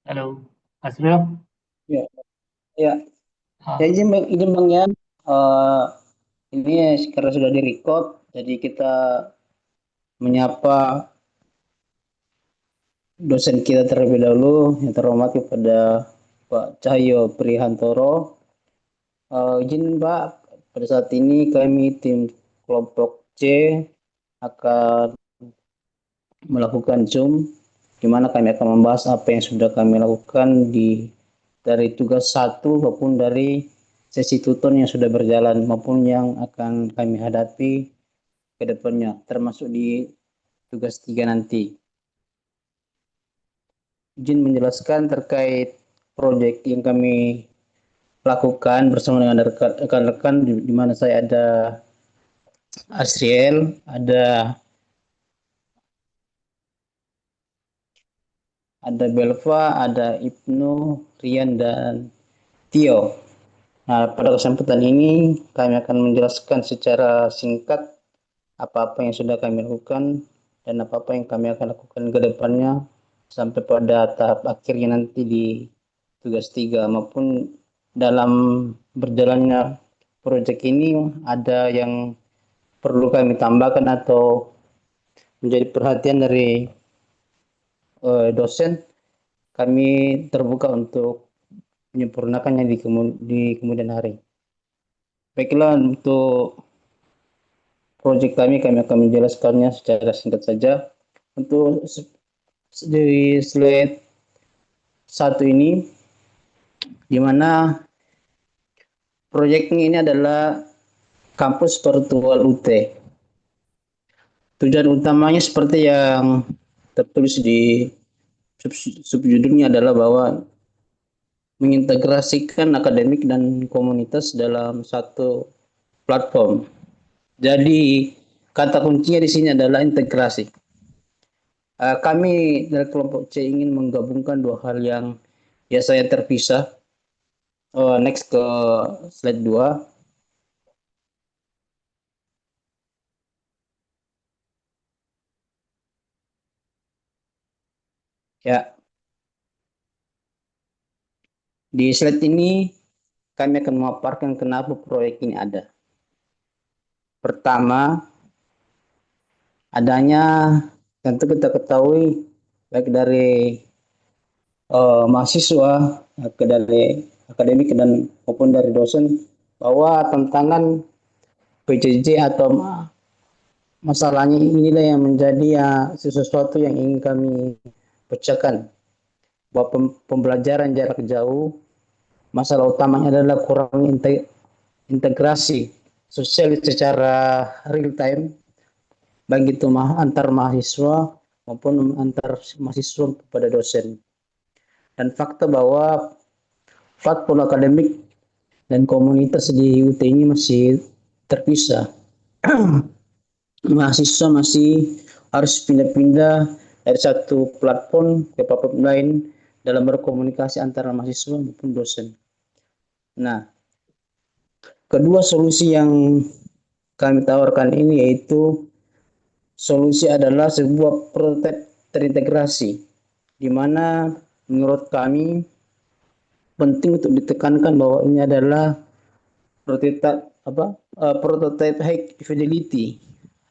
Halo, Mas Bro. Ya, ya, ya Ah, izin Bang ya. Eh, ini sekarang sudah di-record, jadi kita menyapa dosen kita terlebih dahulu, yang terhormat kepada Pak Cahyo Prihantoro. Izin Pak, pada saat ini kami tim kelompok C akan melakukan Zoom, di mana kami akan membahas apa yang sudah kami lakukan dari tugas satu maupun dari sesi tutor yang sudah berjalan maupun yang akan kami hadapi ke depannya, termasuk di tugas tiga nanti. Izin menjelaskan terkait proyek yang kami lakukan bersama dengan rekan-rekan di mana saya ada Asriel, ada Belva, ada Ibnu, Rian dan Tio. Nah, pada kesempatan ini kami akan menjelaskan secara singkat apa-apa yang sudah kami lakukan dan apa-apa yang kami akan lakukan ke depannya sampai pada tahap akhirnya nanti di tugas tiga maupun dalam berjalannya proyek ini ada yang perlu kami tambahkan atau menjadi perhatian dari dosen, kami terbuka untuk menyempurnakannya di kemudian hari. Baiklah, untuk proyek kami akan menjelaskannya secara singkat saja. Untuk dari slide satu ini, di mana proyeknya ini adalah kampus virtual UT. Tujuan utamanya seperti yang tertulis di subjudulnya adalah bahwa mengintegrasikan akademik dan komunitas dalam satu platform. Jadi kata kuncinya di sini adalah integrasi. Kami dari kelompok C ingin menggabungkan dua hal yang biasanya terpisah. Next ke slide 2. Ya, di slide ini kami akan memaparkan kenapa proyek ini ada. Pertama, adanya tentu kita ketahui baik dari mahasiswa, dari akademik dan maupun dari dosen bahwa tantangan PJJ atau masalahnya inilah yang menjadi sesuatu yang ingin kami pecahkan, bahwa pembelajaran jarak jauh masalah utamanya adalah kurang integrasi sosial secara real time, baik itu antar mahasiswa maupun antar mahasiswa kepada dosen. Dan fakta bahwa platform akademik dan komunitas di UT ini masih terpisah. Mahasiswa masih harus pindah-pindah dari satu platform ke platform lain dalam berkomunikasi antara mahasiswa maupun dosen. Nah, kedua solusi yang kami tawarkan ini yaitu solusi adalah sebuah prototipe terintegrasi, di mana menurut kami penting untuk ditekankan bahwa ini adalah prototipe prototipe high fidelity.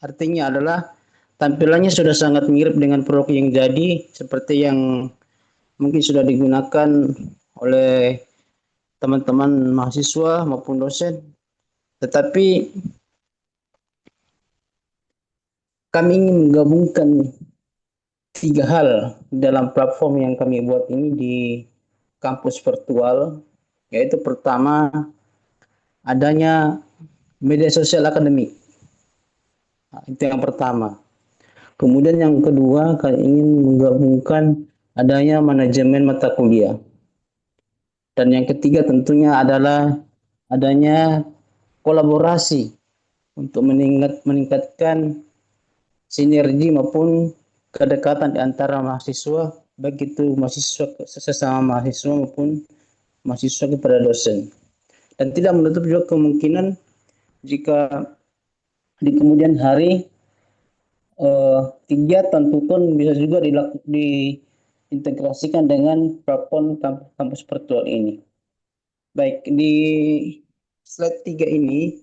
Artinya adalah tampilannya sudah sangat mirip dengan produk yang jadi seperti yang mungkin sudah digunakan oleh teman-teman mahasiswa maupun dosen. Tetapi kami ingin menggabungkan tiga hal dalam platform yang kami buat ini di kampus virtual, yaitu pertama adanya media sosial akademik. Nah, itu yang pertama. Kemudian yang kedua, kami ingin menggabungkan adanya manajemen mata kuliah. Dan yang ketiga tentunya adalah adanya kolaborasi untuk meningkatkan sinergi maupun kedekatan di antara mahasiswa, baik itu mahasiswa sesama mahasiswa maupun mahasiswa kepada dosen. Dan tidak menutup juga kemungkinan jika di kemudian hari kegiatan tuton bisa juga integrasikan dengan platform kampus virtual ini. Baik, di slide 3 ini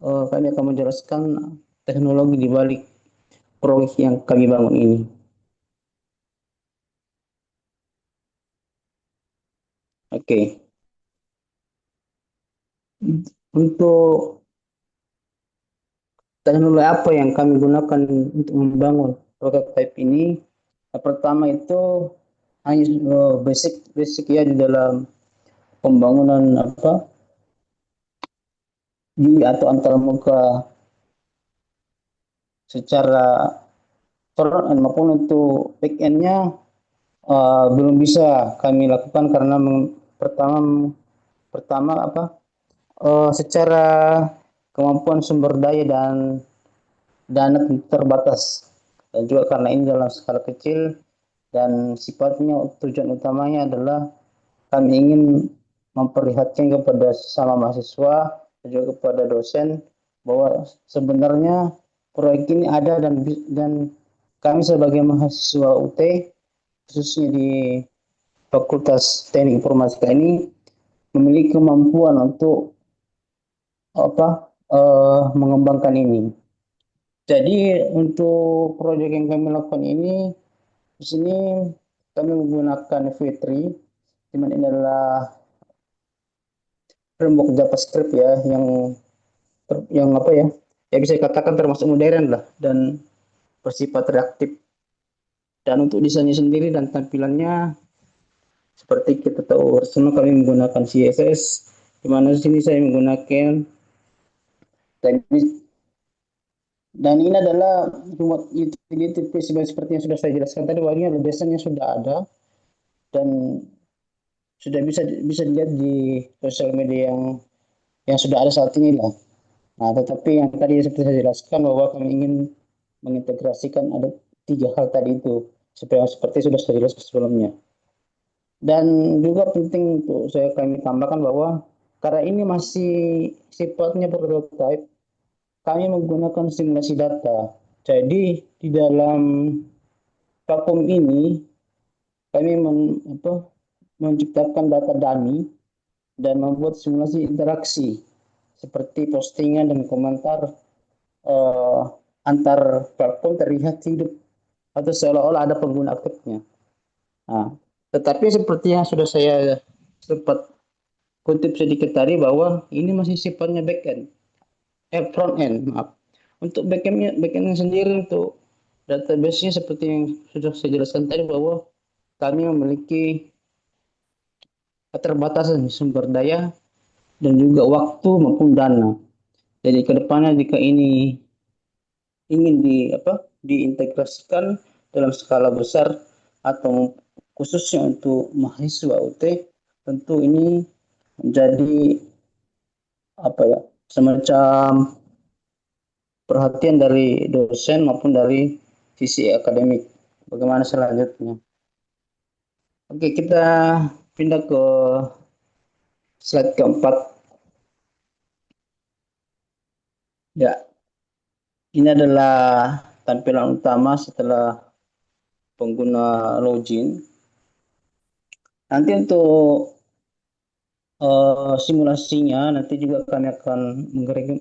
kami akan menjelaskan teknologi di balik proyek yang kami bangun ini. Oke, untuk teknologi apa yang kami gunakan untuk membangun prototipe ini? Yang pertama itu hanya basic basic ya di dalam pembangunan UI atau antarmuka secara front end maupun untuk back end-nya belum bisa kami lakukan karena pertama pertama secara kemampuan sumber daya dan dana terbatas, dan juga karena ini dalam skala kecil dan sifatnya tujuan utamanya adalah kami ingin memperlihatkan kepada sesama mahasiswa dan juga kepada dosen bahwa sebenarnya proyek ini ada, dan kami sebagai mahasiswa UT khususnya di Fakultas Teknik Informatika ini memiliki kemampuan untuk mengembangkan ini. Jadi untuk proyek yang kami lakukan ini di sini kami menggunakan V3, di mana ini adalah framework JavaScript ya yang ya bisa dikatakan termasuk modern lah dan bersifat reaktif. Dan untuk desainnya sendiri dan tampilannya seperti kita tahu semua kami menggunakan CSS, di mana di sini saya menggunakan dan ini adalah utility seperti yang sudah saya jelaskan tadi, bahwa ini desainnya sudah ada dan sudah bisa dilihat di sosial media yang sudah ada saat ini lah. Nah, tetapi yang tadi seperti saya jelaskan bahwa kami ingin mengintegrasikan ada 3 hal tadi itu seperti sudah saya jelaskan sebelumnya. Dan juga penting untuk kami tambahkan bahwa karena ini masih sifatnya prototype, kami menggunakan simulasi data. Jadi di dalam platform ini kami menciptakan data dummy dan membuat simulasi interaksi seperti postingan dan komentar uh, antar platform terlihat hidup atau seolah-olah ada pengguna aktifnya. Nah, tetapi seperti yang sudah saya sempat kutip sedikit tadi bahwa ini masih sifatnya backend, front end, maaf. Untuk backendnya sendiri untuk database-nya seperti yang sudah saya jelaskan tadi bahwa kami memiliki keterbatasan sumber daya dan juga waktu maupun dana. Jadi kedepannya jika ini ingin diintegrasikan dalam skala besar atau khususnya untuk mahasiswa UT, tentu ini menjadi semacam perhatian dari dosen maupun dari sisi akademik. Bagaimana selanjutnya? Oke, kita pindah ke slide keempat. Ya, ini adalah tampilan utama setelah pengguna login. Nanti untuk simulasinya nanti juga kami akan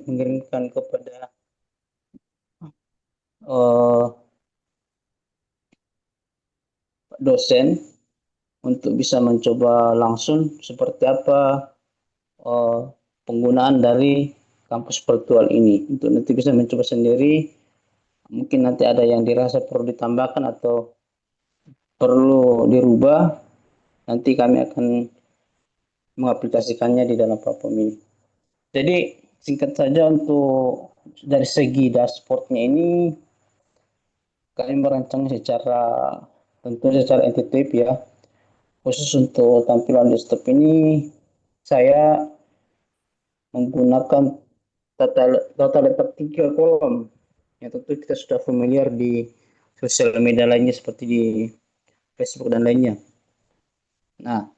mengirimkan kepada uh, dosen untuk bisa mencoba langsung seperti apa uh, penggunaan dari kampus virtual ini, untuk nanti bisa mencoba sendiri. Mungkin nanti ada yang dirasa perlu ditambahkan atau perlu dirubah, nanti kami akan mengaplikasikannya di dalam platform ini. Jadi singkat saja untuk dari segi dashboardnya ini kami merancang tentu secara intuitif ya. Khusus untuk tampilan desktop ini saya menggunakan data letak 3 kolom yang tentu kita sudah familiar di sosial media lainnya seperti di Facebook dan lainnya. Nah,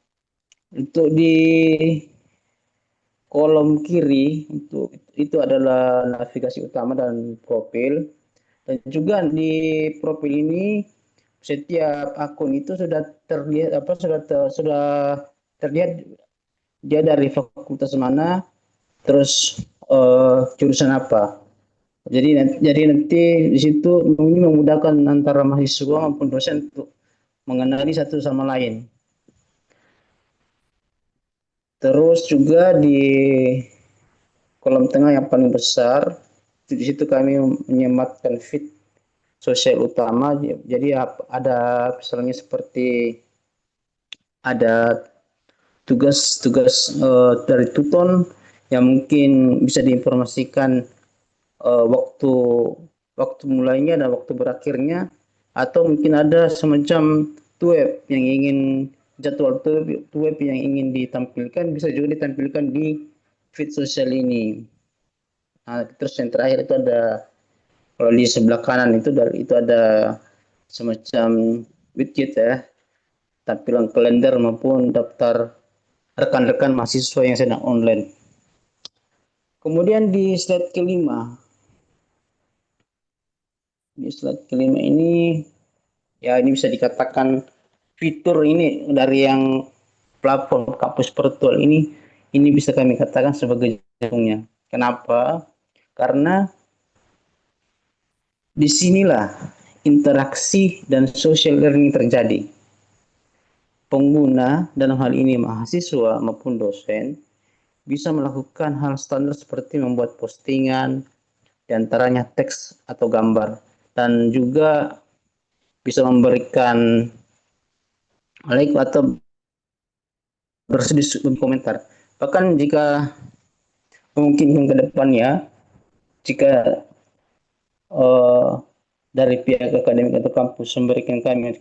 untuk di kolom kiri itu adalah navigasi utama dan profil. Dan juga di profil ini setiap akun itu sudah terlihat sudah terlihat dia dari fakultas mana, terus jurusan apa. Jadi nanti di situ ini memudahkan antara mahasiswa maupun dosen untuk mengenali satu sama lain. Terus juga di kolom tengah yang paling besar, di situ kami menyematkan feed sosial utama. Jadi ada misalnya seperti ada tugas-tugas dari tuton yang mungkin bisa diinformasikan waktu waktu mulainya dan waktu berakhirnya, atau mungkin ada semacam web yang ingin jadwal web yang ingin ditampilkan bisa juga ditampilkan di feed sosial ini. Nah, terus yang terakhir itu ada, kalau di sebelah kanan itu ada semacam widget ya, tampilan kalender maupun daftar rekan-rekan mahasiswa yang sedang online. Kemudian di slide kelima ini, ya ini bisa dikatakan fitur ini dari yang platform kampus virtual ini bisa kami katakan sebagai jantungnya. Kenapa? Karena disinilah interaksi dan social learning terjadi. Pengguna, dalam hal ini mahasiswa maupun dosen, bisa melakukan hal standar seperti membuat postingan, diantaranya teks atau gambar, dan juga bisa memberikan like atau bersedih komentar. Bahkan jika mungkin ke depannya, jika dari pihak akademik atau kampus memberikan kami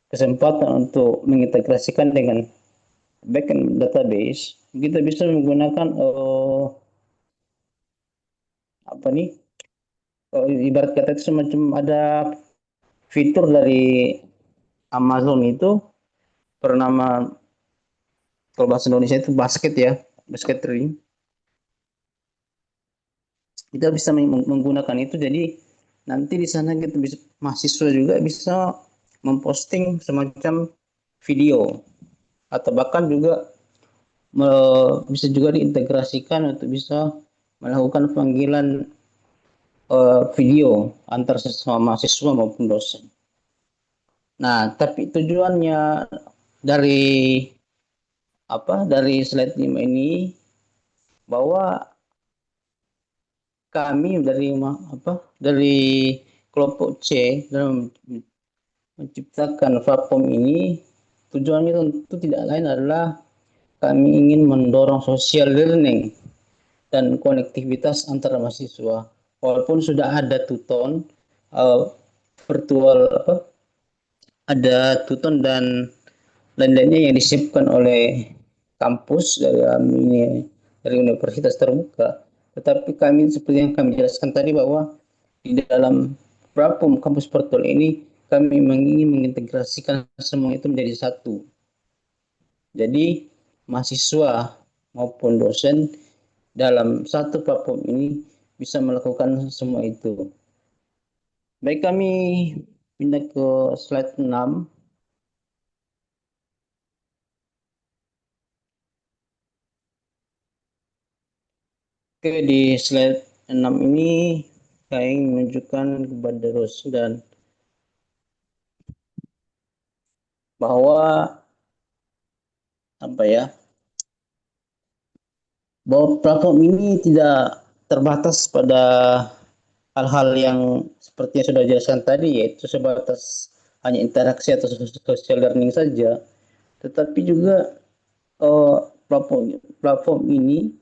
kesempatan untuk mengintegrasikan dengan backend database, kita bisa menggunakan apa nih? Ibarat kata itu semacam ada fitur dari Amazon itu bernama, kalau bahasa Indonesia itu basket ya, basket ring. Kita bisa menggunakan itu, jadi nanti di sana kita bisa, mahasiswa juga bisa memposting semacam video, atau bahkan juga bisa juga diintegrasikan untuk bisa melakukan panggilan video antar sesama mahasiswa maupun dosen. Nah, tapi tujuannya dari dari slide 5 ini, bahwa kami dari kelompok C dalam menciptakan platform ini, tujuannya tentu tidak lain adalah kami ingin mendorong social learning dan konektivitas antara mahasiswa. Walaupun sudah ada tuton virtual, ada tuton dan lain-lainnya yang disiapkan oleh kampus dari universitas terbuka, tetapi kami seperti yang kami jelaskan tadi, bahwa di dalam platform kampus virtual ini kami ingin mengintegrasikan semua itu menjadi satu. Jadi mahasiswa maupun dosen dalam satu platform ini bisa melakukan semua itu. Baik, kami pindah ke slide 6. Oke, di slide 6 ini saya ingin menunjukkan kepada dosen dan bahwa bahwa platform ini tidak terbatas pada hal-hal yang seperti yang sudah dijelaskan tadi, yaitu sebatas hanya interaksi atau social learning saja, tetapi juga platform ini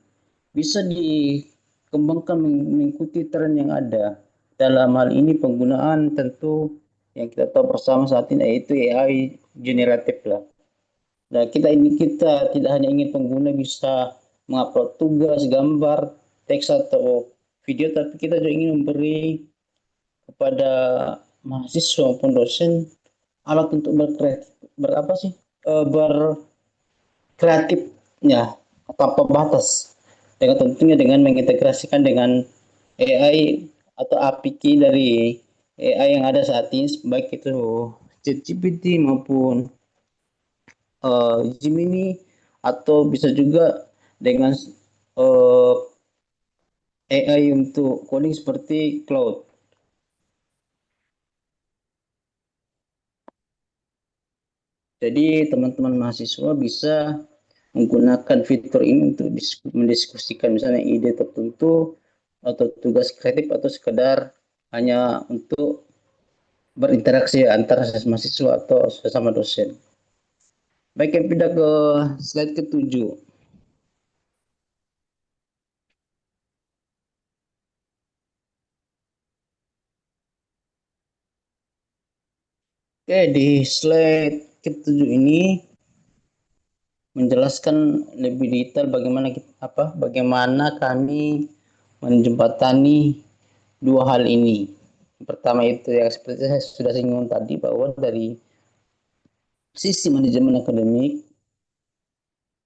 bisa dikembangkan mengikuti tren yang ada. Dalam hal ini penggunaan tentu yang kita tahu bersama saat ini yaitu AI generatif lah. Nah, kita tidak hanya ingin pengguna bisa mengupload tugas, gambar, teks atau video, tapi kita juga ingin memberi kepada mahasiswa maupun dosen alat untuk berkreatifnya tanpa batas, dengan tentunya dengan mengintegrasikan dengan AI atau API dari AI yang ada saat ini, baik itu ChatGPT maupun Gemini, atau bisa juga dengan AI untuk coding seperti Claude. Jadi teman-teman mahasiswa bisa menggunakan fitur ini untuk mendiskusikan misalnya ide tertentu atau tugas kreatif, atau sekedar hanya untuk berinteraksi antara mahasiswa atau sesama dosen. Baik, yang pindah ke slide ke-7. Oke, di slide ke-7 ini menjelaskan lebih detail bagaimana kami menjembatani dua hal ini. Pertama itu yang seperti saya sudah singgung tadi, bahwa dari sisi manajemen akademik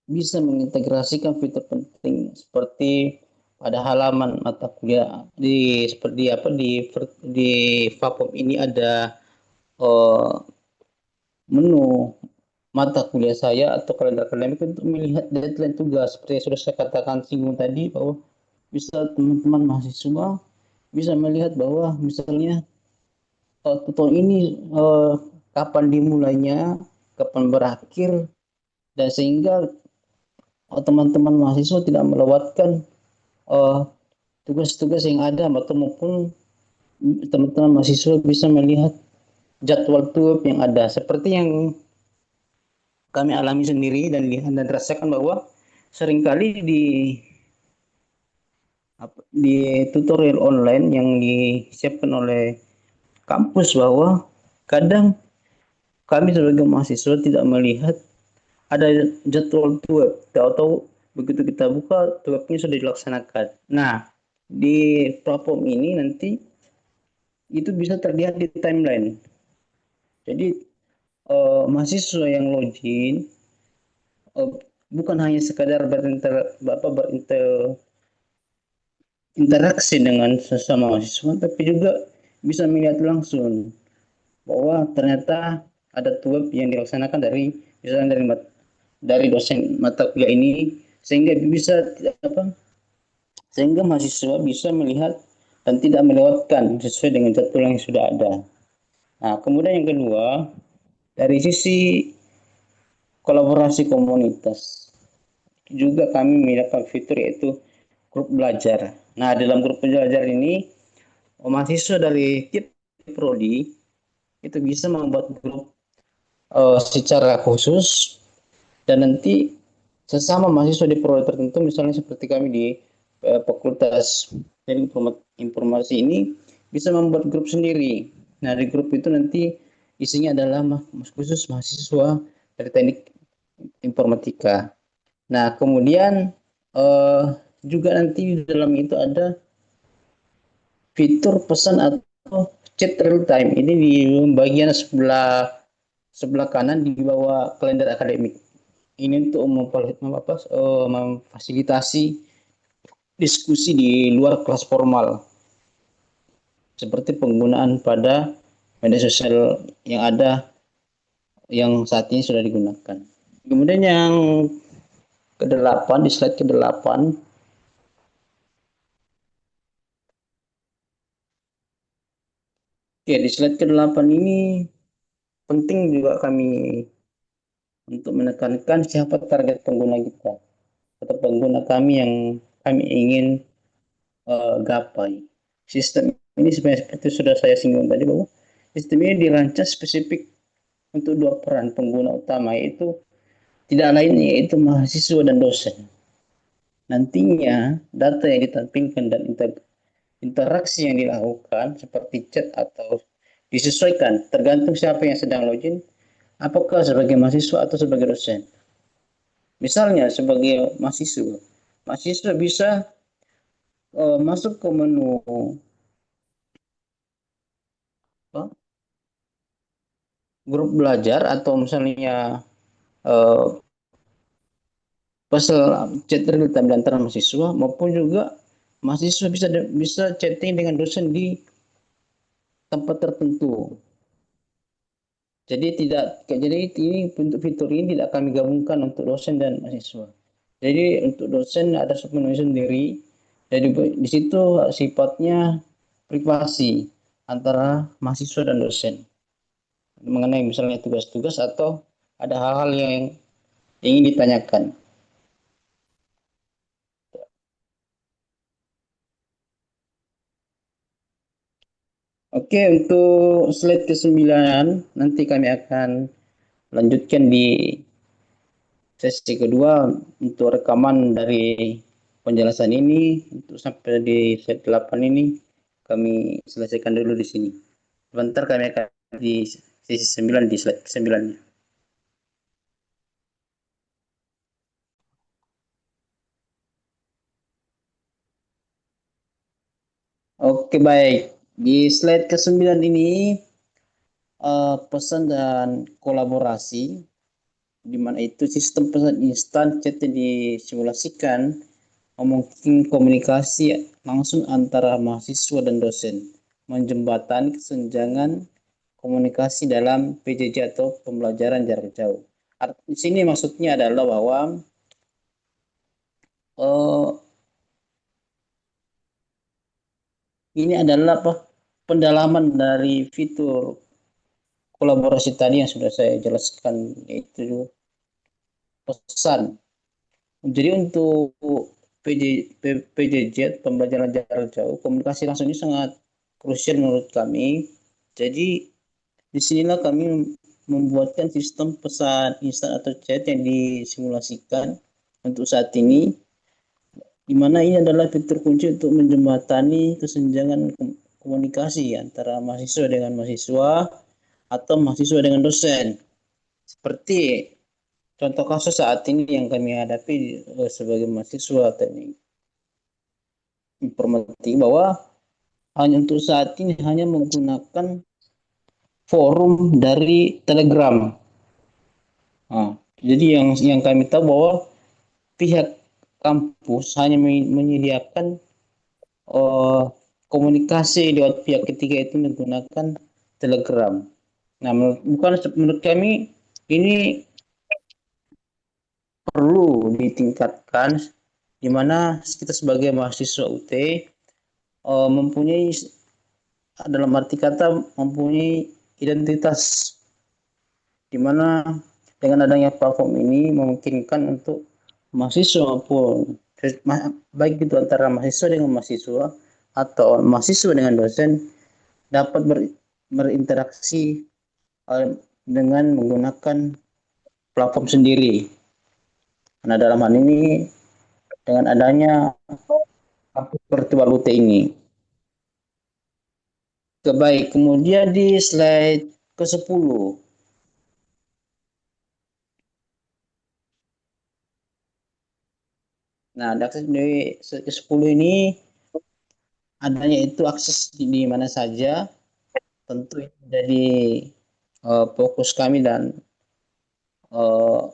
bisa mengintegrasikan fitur penting seperti pada halaman mata kuliah di seperti di Fapom ini ada menu mata kuliah saya atau kalender akademik untuk melihat deadline tugas, seperti yang sudah saya katakan singgung tadi, bahwa bisa teman-teman mahasiswa bisa melihat bahwa misalnya tutorial ini kapan dimulainya, kapan berakhir, dan sehingga teman-teman mahasiswa tidak melewatkan tugas-tugas yang ada, atau maupun teman-teman mahasiswa bisa melihat jadwal tugas yang ada, seperti yang kami alami sendiri dan rasakan, bahwa seringkali di tutorial online yang disiapkan oleh kampus, bahwa kadang kami sebagai mahasiswa tidak melihat ada jadwal web, tahu-tahu begitu kita buka webnya sudah dilaksanakan. Nah, di platform ini nanti itu bisa terlihat di timeline. Jadi mahasiswa yang login bukan hanya sekadar berinteraksi dengan sesama mahasiswa, tapi juga bisa melihat langsung bahwa ternyata ada tugas yang dilaksanakan dari misalnya dari dosen mata kuliah ini, sehingga bisa sehingga mahasiswa bisa melihat dan tidak melewatkan sesuai dengan jadwal yang sudah ada. Nah, kemudian yang kedua, dari sisi kolaborasi komunitas juga kami menggunakan fitur yaitu grup belajar. Nah, dalam grup belajar ini mahasiswa dari tiap prodi itu bisa membuat grup secara khusus, dan nanti sesama mahasiswa di prodi tertentu, misalnya seperti kami di Fakultas Teknik Informasi ini, bisa membuat grup sendiri. Nah, di grup itu nanti isinya adalah khusus mahasiswa dari Teknik Informatika. Nah, kemudian eh, juga nanti di dalam itu ada fitur pesan atau chat real time. Ini di bagian sebelah sebelah kanan di bawah kalender akademik. Ini untuk memfasilitasi diskusi di luar kelas formal, seperti penggunaan pada media sosial yang ada, yang saat ini sudah digunakan. Kemudian yang ke-8, di slide ke-8, ya di slide ke-8 ini penting juga kami untuk menekankan siapa target pengguna kita atau pengguna kami yang kami ingin gapai. Sistem ini sebenarnya seperti sudah saya singgung tadi, bahwa sistem ini dirancang spesifik untuk dua peran pengguna utama, yaitu tidak lain yaitu mahasiswa dan dosen. Nantinya data yang ditampilkan dan interaksi yang dilakukan seperti chat atau disesuaikan tergantung siapa yang sedang login, apakah sebagai mahasiswa atau sebagai dosen. Misalnya sebagai mahasiswa, mahasiswa bisa masuk ke menu apa, grup belajar, atau misalnya uh, pasal chat real time antara mahasiswa, maupun juga mahasiswa bisa chatting dengan dosen di tempat tertentu. Jadi ini untuk fitur ini tidak kami gabungkan untuk dosen dan mahasiswa. Jadi untuk dosen ada sepenuhnya sendiri. Jadi di situ sifatnya privasi antara mahasiswa dan dosen mengenai misalnya tugas-tugas atau ada hal-hal yang ingin ditanyakan. Oke, untuk slide ke-9 nanti kami akan lanjutkan di sesi kedua untuk rekaman dari penjelasan ini untuk sampai di slide 8 ini kami selesaikan dulu di sini. Sebentar kami akan di sesi 9 di slide 9. Oke, baik. Di slide ke-9 ini pesan dan kolaborasi di mana itu sistem pesan instan chat disimulasikan memungkinkan komunikasi langsung antara mahasiswa dan dosen, menjembatani kesenjangan komunikasi dalam PJJ atau pembelajaran jarak jauh. Di sini maksudnya adalah bahwa eh, ini adalah pendalaman dari fitur kolaborasi tadi yang sudah saya jelaskan, yaitu pesan. Jadi untuk PJJ pembelajaran jarak jauh komunikasi langsung ini sangat krusial menurut kami. Jadi disinilah kami membuatkan sistem pesan instan atau chat yang disimulasikan untuk saat ini, di mana ini adalah fitur kunci untuk menjembatani kesenjangan komunikasi antara mahasiswa dengan mahasiswa atau mahasiswa dengan dosen. Seperti contoh kasus saat ini yang kami hadapi sebagai mahasiswa teknik informatika bahwa hanya untuk saat ini hanya menggunakan forum dari Telegram. Nah, jadi yang kami tahu bahwa pihak kampus hanya menyediakan uh, komunikasi lewat pihak ketiga itu menggunakan Telegram. Nah, menurut kami ini perlu ditingkatkan di mana kita sebagai mahasiswa UT mempunyai dalam arti kata mempunyai identitas di mana dengan adanya platform ini memungkinkan untuk mahasiswa maupun baik itu antara mahasiswa dengan mahasiswa atau mahasiswa dengan dosen dapat berinteraksi dengan menggunakan platform sendiri. Nah, dalam hal ini dengan adanya kampus virtual UT ini. Baik, kemudian di slide ke-10. Nah, di slide ke-10 ini adanya itu akses di mana saja, tentu jadi fokus kami dan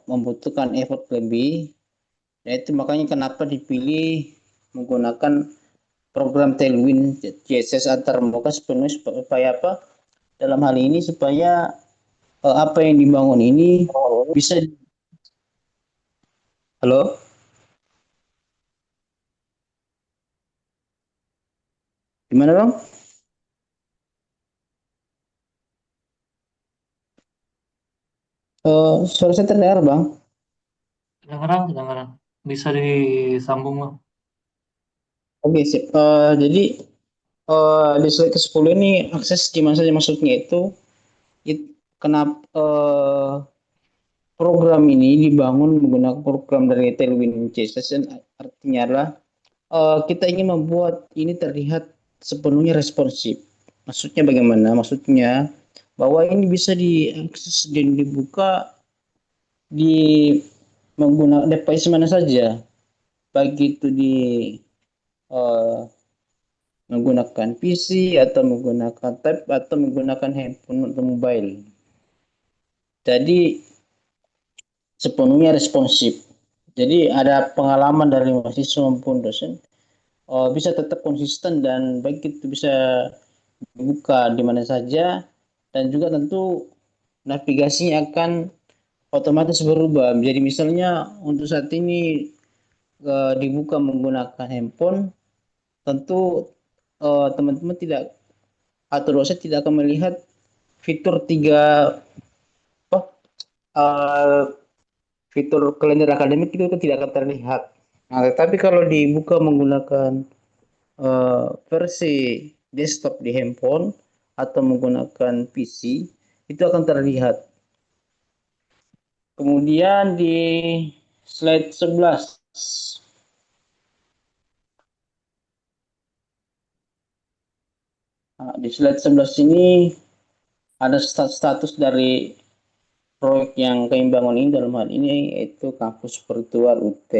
membutuhkan effort lebih. Yaitu makanya kenapa dipilih menggunakan program Tailwind CSS antar muka sepenuhnya supaya apa? Dalam hal ini supaya apa yang dibangun ini bisa. Halo, gimana bang? Suara saya terdengar bang. Kedengeran, kedengeran. Bisa disambung, Bang. Oke, sip. Jadi di slide ke-10 ini akses di mana saja maksudnya itu kenapa program ini dibangun menggunakan program dari Tailwind CSS, artinya adalah kita ingin membuat ini terlihat sepenuhnya responsif. Maksudnya bagaimana? Maksudnya bahwa ini bisa diakses dan dibuka di menggunakan device mana saja, baik itu di eh, menggunakan PC atau menggunakan tab atau menggunakan handphone atau mobile. Jadi sepenuhnya responsif. Jadi ada pengalaman dari mahasiswa maupun dosen bisa tetap konsisten dan baik itu bisa dibuka di mana saja dan juga tentu navigasinya akan otomatis berubah. Jadi misalnya untuk saat ini dibuka menggunakan handphone, tentu teman-teman tidak atau dosen tidak akan melihat fitur tiga apa, eh, fitur kalender akademik itu tidak akan terlihat. Nah, tetapi kalau dibuka menggunakan versi desktop di handphone atau menggunakan PC, itu akan terlihat. Kemudian di slide 11. Nah, di slide 11 ini ada status dari proyek yang kami bangun ini dalam hal ini yaitu kampus virtual UT.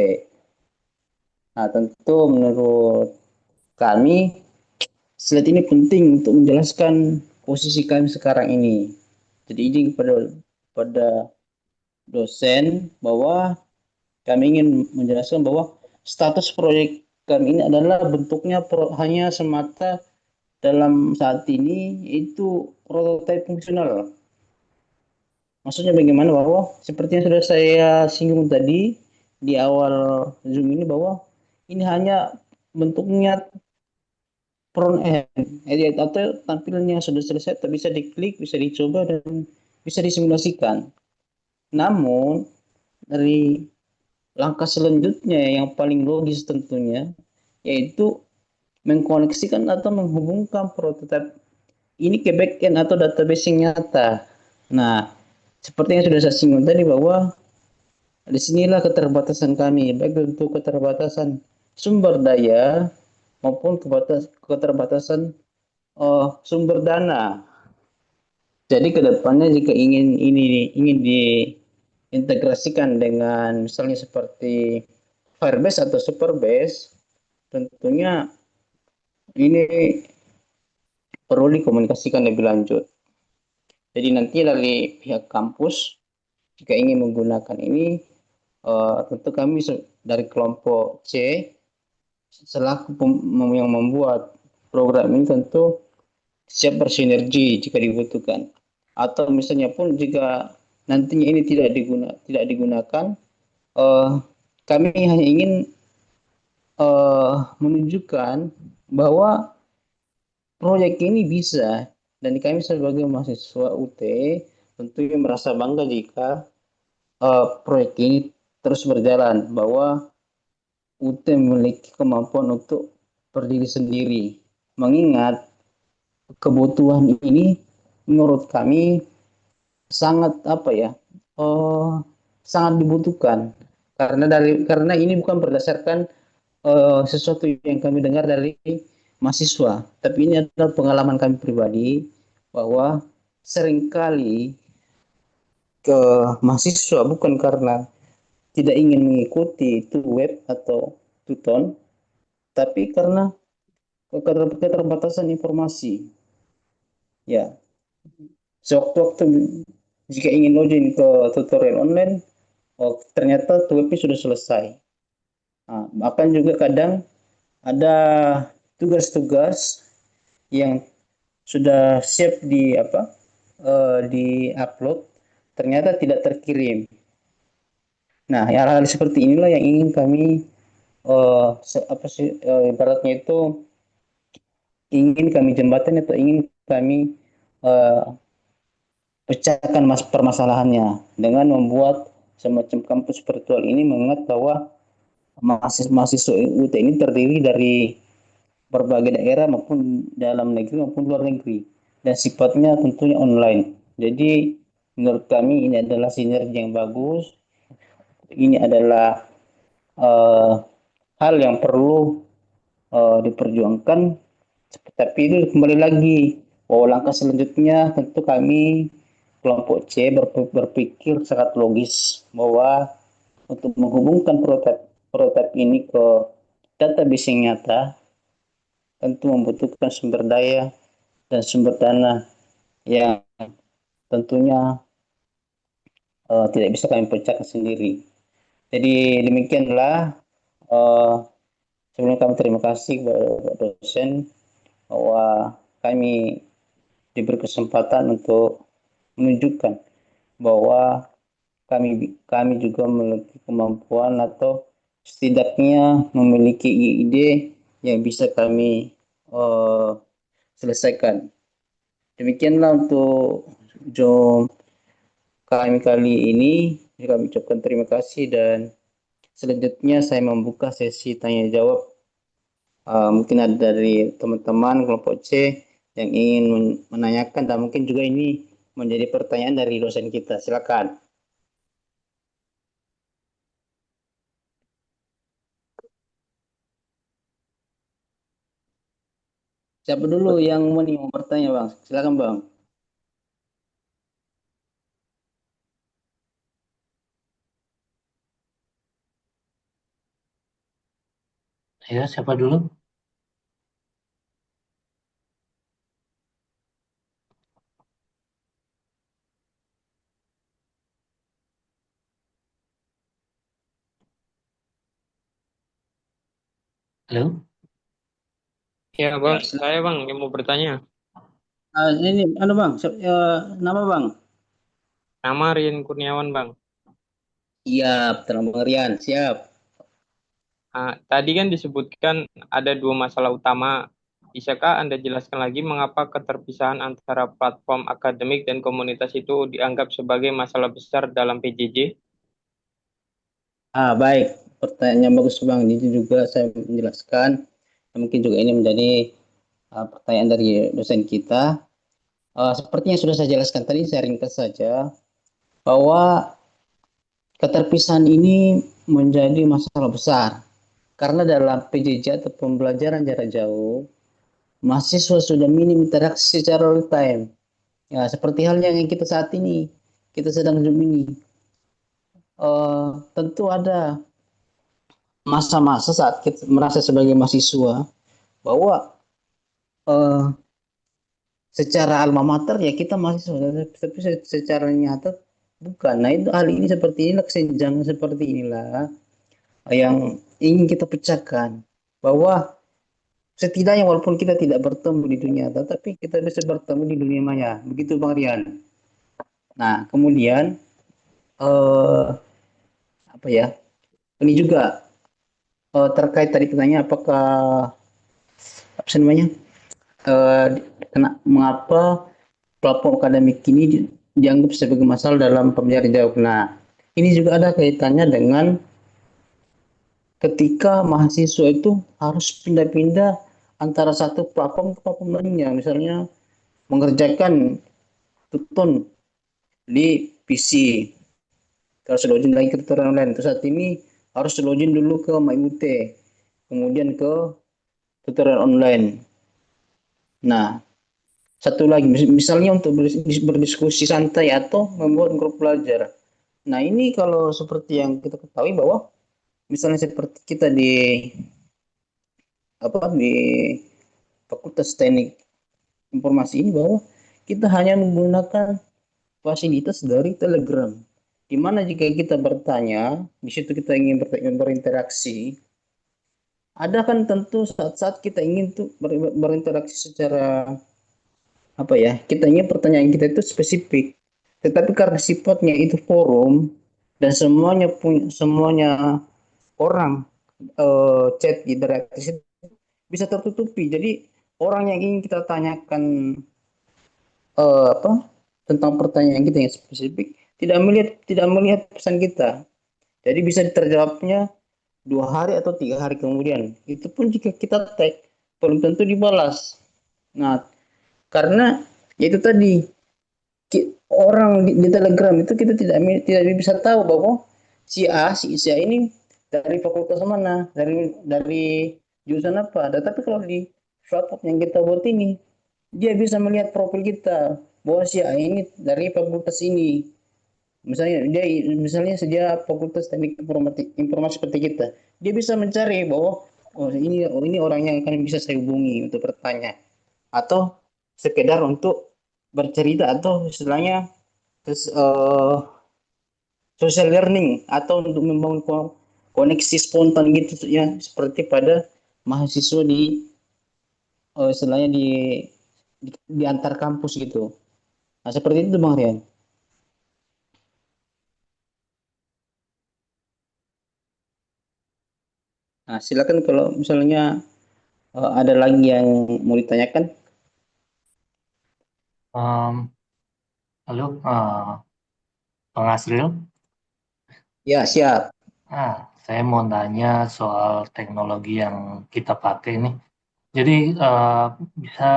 Nah, tentu menurut kami slide ini penting untuk menjelaskan posisi kami sekarang ini. Jadi ini kepada dosen bahwa kami ingin menjelaskan bahwa status proyek kami ini adalah bentuknya hanya semata dalam saat ini itu prototipe fungsional. Maksudnya bagaimana bahwa seperti yang sudah saya singgung tadi di awal Zoom ini bahwa ini hanya bentuknya front end atau tampilannya sudah selesai tak bisa diklik, bisa dicoba dan bisa disimulasikan. Namun dari langkah selanjutnya yang paling logis tentunya yaitu mengkoneksikan atau menghubungkan prototipe ini ke backend atau database yang nyata. Nah, seperti yang sudah saya singgung tadi bahwa disinilah keterbatasan kami, baik untuk keterbatasan sumber daya maupun keterbatasan sumber dana. Jadi ke depannya jika ingin diintegrasikan dengan misalnya seperti Firebase atau Superbase, tentunya ini perlu dikomunikasikan lebih lanjut. Jadi nanti dari pihak kampus jika ingin menggunakan ini, tentu kami dari kelompok C selaku yang membuat program ini tentu siap bersinergi jika dibutuhkan. Atau misalnya pun jika nantinya ini tidak digunakan, uh, kami hanya ingin menunjukkan bahwa proyek ini bisa dan kami sebagai mahasiswa UT tentunya merasa bangga jika proyek ini terus berjalan bahwa UT memiliki kemampuan untuk berdiri sendiri. Mengingat kebutuhan ini menurut kami sangat apa ya? Uh, sangat dibutuhkan karena ini bukan berdasarkan sesuatu yang kami dengar dari mahasiswa, tapi ini adalah pengalaman kami pribadi bahwa seringkali ke mahasiswa bukan karena tidak ingin mengikuti itu web atau tuton, tapi karena keterbatasan informasi. Ya, sewaktu-waktu jika ingin login ke tutorial online, oh, ternyata webnya sudah selesai. Nah, bahkan juga kadang ada tugas-tugas yang sudah siap di upload ternyata tidak terkirim. Nah, hal-hal seperti inilah yang ingin kami ibaratnya itu ingin kami jembatkan atau ingin kami uh, pecahkan permasalahannya dengan membuat semacam kampus virtual ini mengingat bahwa mahasiswa UT ini terdiri dari berbagai daerah maupun dalam negeri maupun luar negeri dan sifatnya tentunya online. Jadi menurut kami ini adalah sinergi yang bagus. Ini adalah uh, hal yang perlu diperjuangkan. Tapi itu kembali lagi, langkah selanjutnya tentu kami kelompok C berpikir sangat logis bahwa untuk menghubungkan prototipe ini ke database yang nyata tentu membutuhkan sumber daya dan sumber dana yang tentunya tidak bisa kami pecahkan sendiri. Jadi demikianlah uh, sebelum kami terima kasih kepada dosen bahwa kami diberi kesempatan untuk menunjukkan bahwa kami juga memiliki kemampuan atau setidaknya memiliki ide yang bisa kami eh, selesaikan. Demikianlah untuk Jom kami kali ini. Kami ucapkan terima kasih dan selanjutnya saya membuka sesi tanya jawab. Mungkin ada dari teman-teman kelompok C yang ingin menanyakan dan mungkin juga ini menjadi pertanyaan dari dosen kita. Silakan. Siapa dulu yang mau bertanya, Bang? Silakan, Bang. Ya, siapa dulu? Halo? Ya Ya, bang, silakan. saya bang yang mau bertanya. Ini, Bang, nama Bang? Nama Rian Kurniawan bang. Siap, terang Bang Rian, siap. Tadi kan disebutkan ada dua masalah utama. Bisakah Anda jelaskan lagi mengapa keterpisahan antara platform akademik dan komunitas itu dianggap sebagai masalah besar dalam PJJ? Baik. Pertanyaan bagus, Bang. Jadi juga saya menjelaskan. Mungkin juga ini menjadi pertanyaan dari dosen kita. Seperti yang sudah saya jelaskan tadi, saya ringkas saja bahwa keterpisahan ini menjadi masalah besar karena dalam PJJ atau pembelajaran jarak jauh, mahasiswa sudah minim interaksi secara real time. Ya, seperti halnya yang kita saat ini, kita sedang Zoom ini. Tentu ada masa-masa saat kita merasa sebagai mahasiswa bahwa eh, secara alma mater ya kita mahasiswa, tapi secara nyata bukan. Nah itu hal ini seperti ini, kesenjangan seperti inilah yang ingin kita pecahkan bahwa setidaknya walaupun kita tidak bertemu di dunia nyata, tapi kita bisa bertemu di dunia maya. Begitu Bang Rian. Nah, kemudian eh, apa ya? Ini juga terkait tadi katanya apakah apa sih namanya? Eh, mengapa platform akademik ini dianggap sebagai masalah dalam pembelajaran jauh. Nah, ini juga ada kaitannya dengan ketika mahasiswa itu harus pindah-pindah antara satu platform ke platform lainnya. Misalnya mengerjakan tuton di PC, terus login lagi ke tutorial online. Terus saat ini harus login dulu ke MyUT, kemudian ke tutorial online. Nah, satu lagi, misalnya untuk berdiskusi santai atau membuat grup belajar. Nah, ini kalau seperti yang kita ketahui bahwa misalnya seperti kita di di Fakultas Teknik Informasi ini bahwa kita hanya menggunakan fasilitas dari Telegram. Di mana jika kita bertanya, di situ kita ingin berinteraksi, ada kan tentu saat-saat kita ingin tuh berinteraksi secara apa ya, kita ingin pertanyaan kita itu spesifik. Tetapi karena sifatnya itu forum dan semuanya orang chat interaktif bisa tertutupi. Jadi orang yang ingin kita tanyakan apa tentang pertanyaan kita yang spesifik tidak melihat pesan kita. Jadi bisa terjawabnya 2 hari atau 3 hari kemudian. Itu pun jika kita tag belum tentu dibalas. Nah, karena itu tadi orang di Telegram itu kita tidak bisa tahu bahwa si A ini dari fakultas mana, dari jurusan apa. Tetapi kalau di WhatsApp yang kita buat ini, dia bisa melihat profil kita bahwa si A ini dari fakultas ini. Misalnya fakultas teknik informasi seperti kita, dia bisa mencari bahwa oh ini orang yang akan bisa saya hubungi untuk bertanya atau sekedar untuk bercerita atau istilahnya terus social learning atau untuk membangun koneksi spontan gitu ya seperti pada mahasiswa istilahnya di antar kampus gitu. Nah, seperti itu Bang Rian. Nah, silakan kalau misalnya ada lagi yang mau ditanyakan. Em, Halo, Bang Asril. Ya, siap. Saya mau nanya soal teknologi yang kita pakai nih. Jadi bisa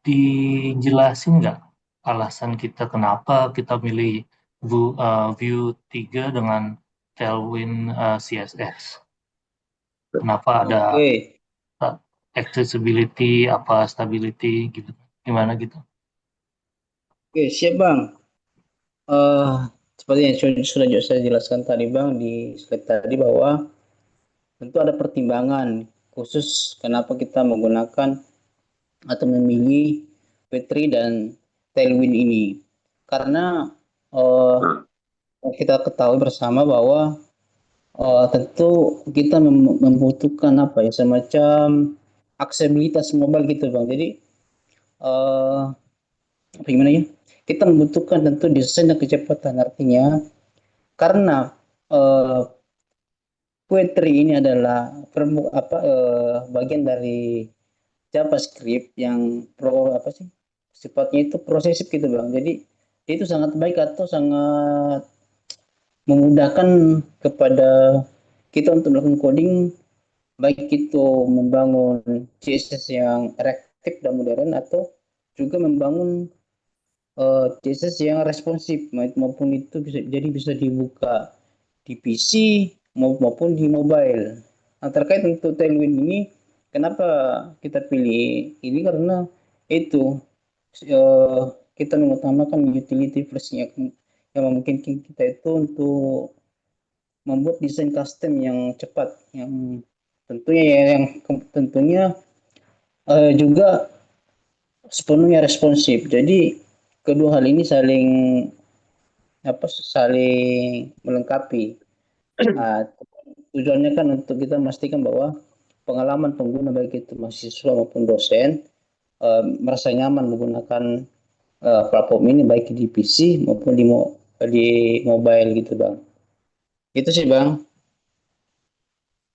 dijelasin nggak alasan kita kenapa kita milih View 3 dengan Tailwind CSS? Kenapa ada Oke. uh, accessibility, apa stability gitu? Gimana gitu? Oke, siap Bang. Eh, Seperti yang sudah saya jelaskan tadi Bang di slide tadi bahwa tentu ada pertimbangan khusus kenapa kita menggunakan atau memilih Petri dan Tailwind ini. Karena eh, kita ketahui bersama bahwa tentu kita membutuhkan apa ya semacam aksesibilitas mobile gitu Bang. Jadi eh, bagaimana ya? Kita membutuhkan tentu desain dan kecepatan artinya karena eh, Poetry ini adalah bagian dari JavaScript yang apa sih sifatnya itu prosesif gitu bang. Jadi itu sangat baik atau sangat memudahkan kepada kita untuk melakukan coding baik itu membangun CSS yang reaktif dan modern atau juga membangun CSS yang responsif maupun itu bisa dibuka di PC maupun di mobile. Nah, terkait untuk Tailwind ini, kenapa kita pilih ini karena itu eh, kita mengutamakan utility first yang memungkinkan kita itu untuk membuat desain custom yang cepat, yang tentunya tentunya juga sepenuhnya responsif. Jadi kedua hal ini saling melengkapi. Nah, tujuannya kan untuk kita memastikan bahwa pengalaman pengguna baik itu mahasiswa maupun dosen merasa nyaman menggunakan platform ini baik di PC maupun di mobile gitu bang. Itu sih bang.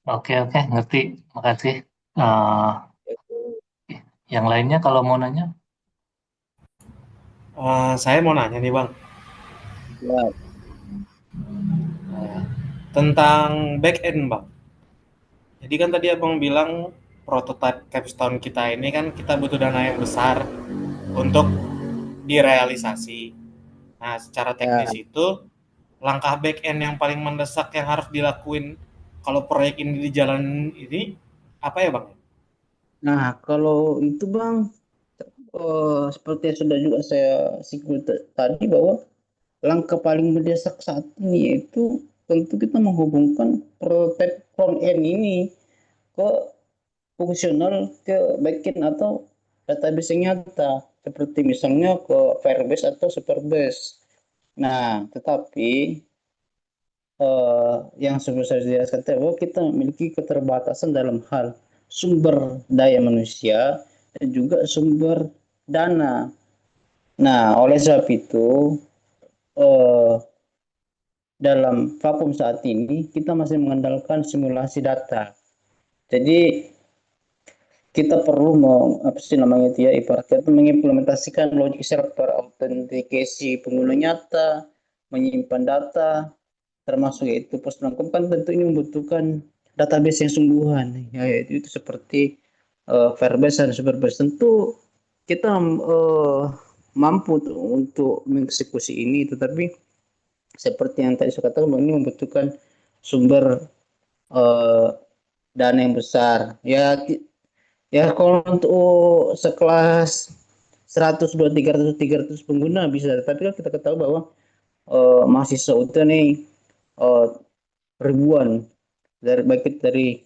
Oke, oke, ngerti. Makasih. Eh, yang lainnya kalau mau nanya, Saya mau nanya nih Bang, Ya, tentang back end Bang. Jadi kan tadi Abang bilang prototype capstone kita ini kan kita butuh dana yang besar untuk direalisasi. Nah, secara ya. teknis itu langkah back end yang paling mendesak yang harus dilakuin kalau proyek ini di jalan ini apa ya Bang? Nah kalau itu bang, seperti yang sudah juga saya singgung tadi bahwa langkah paling mendesak saat ini yaitu tentu kita menghubungkan prototype front end ini ke fungsional ke backend atau database yang nyata seperti misalnya ke Firebase atau Superbase. Nah, tetapi yang sebelum saya jelaskan tadi bahwa kita memiliki keterbatasan dalam hal sumber daya manusia dan juga sumber dana. Nah, oleh sebab itu eh, dalam platform saat ini kita masih mengandalkan simulasi data. Jadi kita perlu apa sih namanya itu ya ibaratnya itu mengimplementasikan logic server autentikasi pengguna nyata, menyimpan data, termasuk yaitu post mortem kan tentu ini membutuhkan database yang sungguhan ya itu seperti Firebase dan Superbase tentu kita mampu untuk mengeksekusi ini tetapi seperti yang tadi saya katakan ini membutuhkan sumber eh, dana yang besar ya ya kalau untuk sekelas 100 200 300 pengguna bisa tapi kan kita ketahui bahwa mahasiswa itu nih eh, ribuan dari baik dari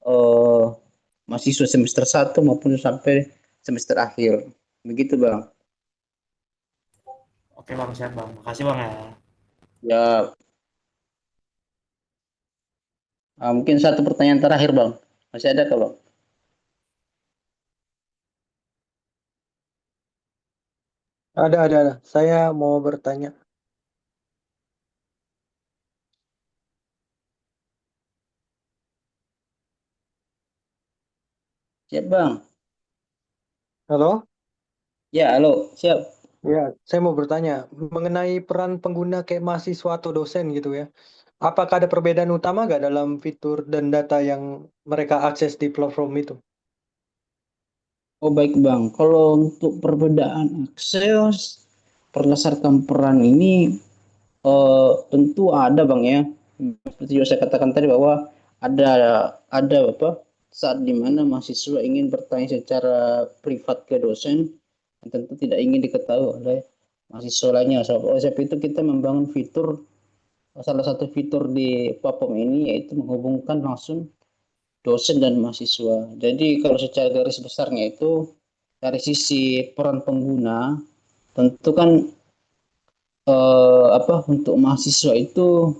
eh, mahasiswa semester satu maupun sampai semester akhir. Begitu, Bang. Oke Bang, siap Bang. Makasih Bang ya. Ya, mungkin satu pertanyaan terakhir, Bang. Masih ada kah, Bang? Ada. Saya mau bertanya. Siap, Bang. Halo? Ya, halo. Siap. Ya, saya mau bertanya mengenai peran pengguna kayak mahasiswa atau dosen gitu ya. Apakah ada perbedaan utama nggak dalam fitur dan data yang mereka akses di platform itu? Oh, baik, Bang. Kalau untuk perbedaan akses berdasarkan peran ini tentu ada, Bang, ya. Seperti yang saya katakan tadi bahwa ada ada apa? Saat dimana mahasiswa ingin bertanya secara privat ke dosen, tentu tidak ingin diketahui oleh mahasiswa lainnya. Oleh sebab itu kita membangun fitur, salah satu fitur di platform ini yaitu menghubungkan langsung dosen dan mahasiswa. Jadi kalau secara garis besarnya itu dari sisi peran pengguna, tentu kan untuk mahasiswa itu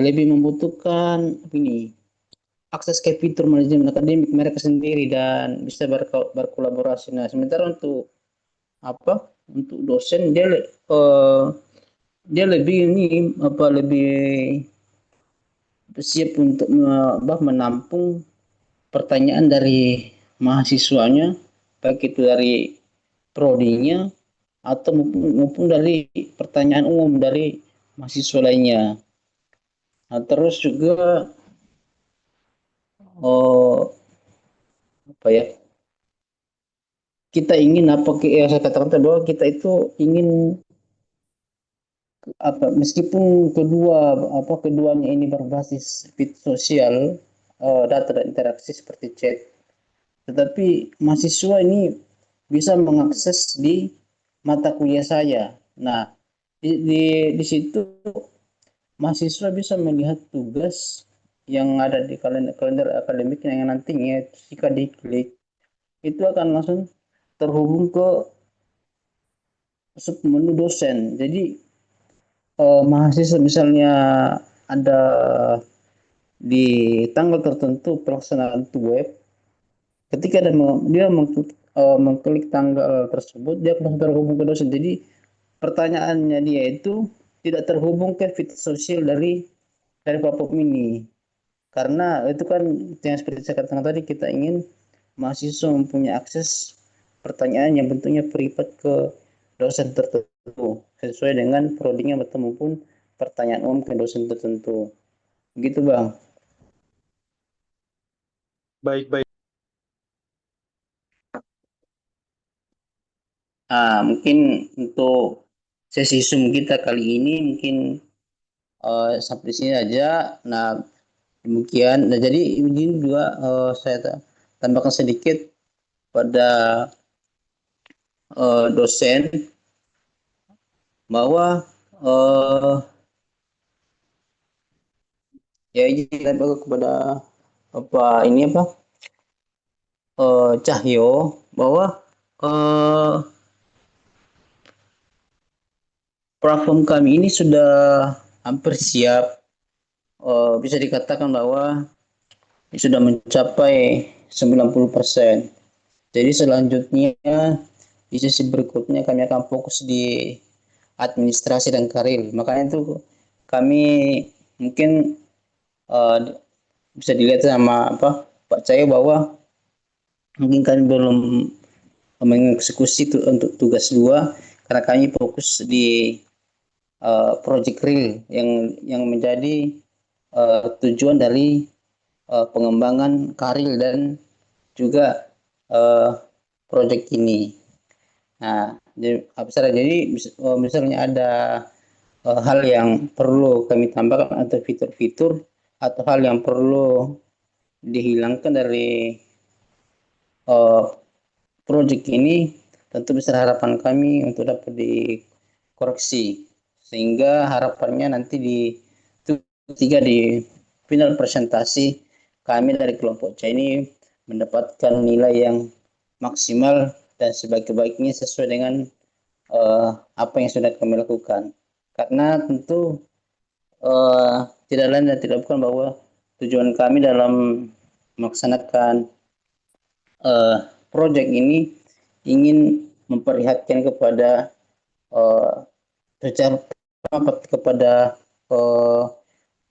lebih membutuhkan ini akses ke fitur manajemen akademik mereka sendiri dan bisa berkolaborasi. Nah, sementara untuk apa untuk dosen eh, dia lebih ini lebih siap untuk menampung pertanyaan dari mahasiswanya, baik itu dari prodinya atau maupun dari pertanyaan umum dari mahasiswa lainnya. Nah, terus juga oh, apa ya? Kita ingin yang saya katakan tadi bahwa kita itu ingin meskipun keduanya ini berbasis fit sosial, data dan interaksi seperti chat, tetapi mahasiswa ini bisa mengakses di mata kuliah saya. Nah, di situ mahasiswa bisa melihat tugas yang ada di kalender akademik yang nantinya jika diklik itu akan langsung terhubung ke submenu dosen. Jadi mahasiswa misalnya ada di tanggal tertentu pelaksanaan web, ketika dia mengklik tanggal tersebut, dia akan terhubung ke dosen. Jadi pertanyaannya dia itu tidak terhubung ke feed sosial dari platform ini. Karena itu kan yang seperti saya katakan tadi, kita ingin mahasiswa mempunyai akses pertanyaan yang bentuknya privat ke dosen tertentu sesuai dengan prodinya maupun pertanyaan umum ke dosen tertentu. Gitu, Bang. Baik-baik. Mungkin untuk sesi Zoom kita kali ini mungkin sampai sini aja. Nah, demikian. Nah, jadi ini juga saya tambahkan sedikit pada dosen bahwa eh, ya ini kepada apa Cahyo bahwa eh, platform kami ini sudah hampir siap. Bisa dikatakan bahwa sudah mencapai 90%. Jadi selanjutnya di sesi berikutnya kami akan fokus di administrasi dan karir. Makanya itu kami mungkin uh, bisa dilihat sama Pak Cahyo bahwa mungkin kami belum mengeksekusi untuk tugas 2 karena kami fokus di project real yang menjadi tujuan dari pengembangan karir dan juga proyek ini. Nah, jadi misalnya ada hal yang perlu kami tambahkan atau fitur-fitur atau hal yang perlu dihilangkan dari uh, proyek ini, tentu besar harapan kami untuk dapat dikoreksi sehingga harapannya nanti di tiga di final presentasi kami dari kelompok C ini mendapatkan nilai yang maksimal dan sebaik-baiknya sesuai dengan apa yang sudah kami lakukan. Karena tentu tidak lain dan tidak bukan bahwa tujuan kami dalam melaksanakan proyek ini ingin memperlihatkan kepada secara kepada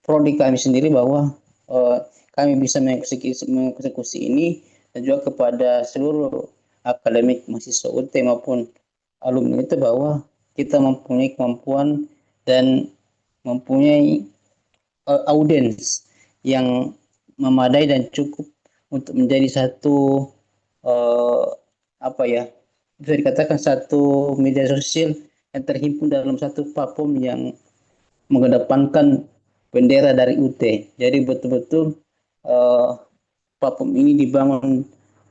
prodi kami sendiri bahwa kami bisa mengeksekusi ini, dan juga kepada seluruh akademik mahasiswa UT maupun alumni itu bahwa kita mempunyai kemampuan dan mempunyai audiens yang memadai dan cukup untuk menjadi satu apa ya, bisa dikatakan satu media sosial yang terhimpun dalam satu platform yang mengedepankan bendera dari UT. Jadi betul-betul platform ini dibangun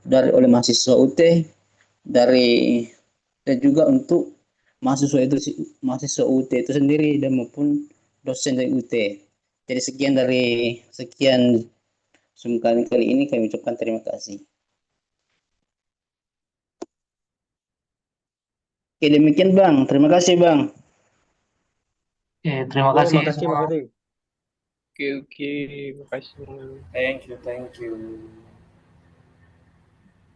oleh mahasiswa UT dari dan juga untuk mahasiswa UT itu sendiri dan maupun dosen dari UT. Jadi sekian Zoom kali ini kami ucapkan terima kasih. Oke, demikian Bang. Terima kasih Bang. Terima Ya, kasih makasih, semua. makasih. Oke, makasih. Thank you, thank you.